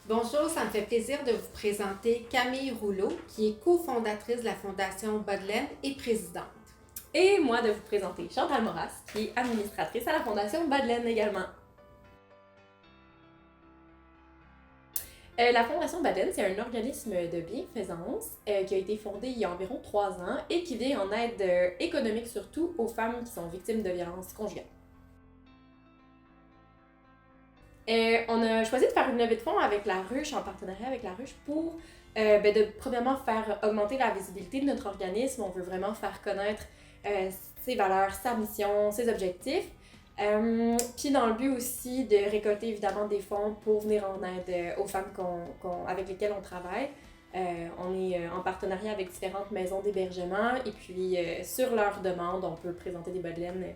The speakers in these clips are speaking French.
Bonjour, ça me fait plaisir de vous présenter Camille Rouleau, qui est cofondatrice de la Fondation Bodleian et présidente. Et moi de vous présenter Chantal Moras, qui est administratrice à la Fondation Bodleian également. La Fondation Bodleian, c'est un organisme de bienfaisance qui a été fondé il y a environ 3 ans et qui vient en aide économique surtout aux femmes qui sont victimes de violences conjugales. On a choisi de faire une levée de fonds avec La Ruche, en partenariat avec La Ruche, pour premièrement faire augmenter la visibilité de notre organisme. On veut vraiment faire connaître ses valeurs, sa mission, ses objectifs. Puis dans le but aussi de récolter évidemment des fonds pour venir en aide aux femmes avec lesquelles on travaille. On est en partenariat avec différentes maisons d'hébergement et puis sur leur demande, on peut présenter des bodleians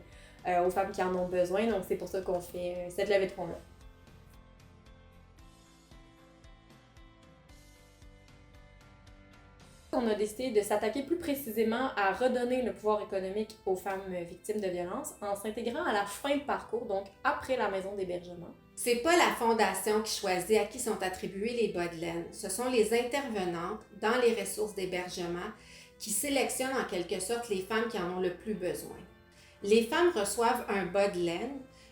aux femmes qui en ont besoin. Donc c'est pour ça qu'on fait cette levée de fonds-là. On a décidé de s'attaquer plus précisément à redonner le pouvoir économique aux femmes victimes de violences en s'intégrant à la fin de parcours, donc après la maison d'hébergement. C'est pas la fondation qui choisit à qui sont attribuées les bodleians. Ce sont les intervenantes dans les ressources d'hébergement qui sélectionnent en quelque sorte les femmes qui en ont le plus besoin. Les femmes reçoivent un bodleian.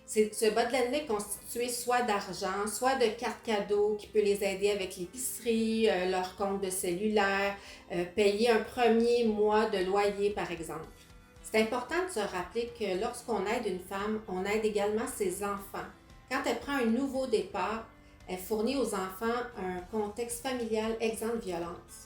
Ce bodleian-là est constitué soit d'argent, soit de cartes cadeaux qui peut les aider avec l'épicerie, leur compte de cellulaire, payer un premier mois de loyer par exemple. C'est important de se rappeler que lorsqu'on aide une femme, on aide également ses enfants. Quand elle prend un nouveau départ, elle fournit aux enfants un contexte familial exempt de violence.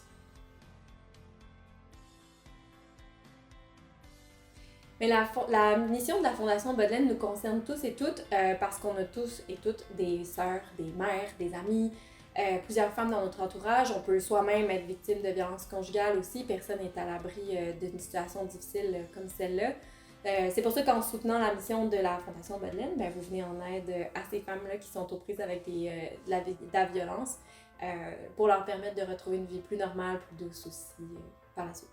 Mais la mission de la Fondation Bodleian nous concerne tous et toutes parce qu'on a tous et toutes des sœurs, des mères, des amis, plusieurs femmes dans notre entourage. On peut soi-même être victime de violences conjugales aussi. Personne n'est à l'abri d'une situation difficile comme celle-là. C'est pour ça qu'en soutenant la mission de la Fondation Bodleian, vous venez en aide à ces femmes-là qui sont aux prises avec de la violence pour leur permettre de retrouver une vie plus normale, plus douce aussi par la suite.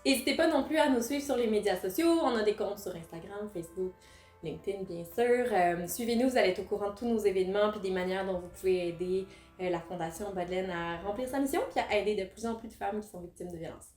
N'hésitez pas non plus à nous suivre sur les médias sociaux. On a des comptes sur Instagram, Facebook, LinkedIn bien sûr. Suivez-nous, vous allez être au courant de tous nos événements et des manières dont vous pouvez aider la Fondation Bodleian à remplir sa mission puis à aider de plus en plus de femmes qui sont victimes de violences.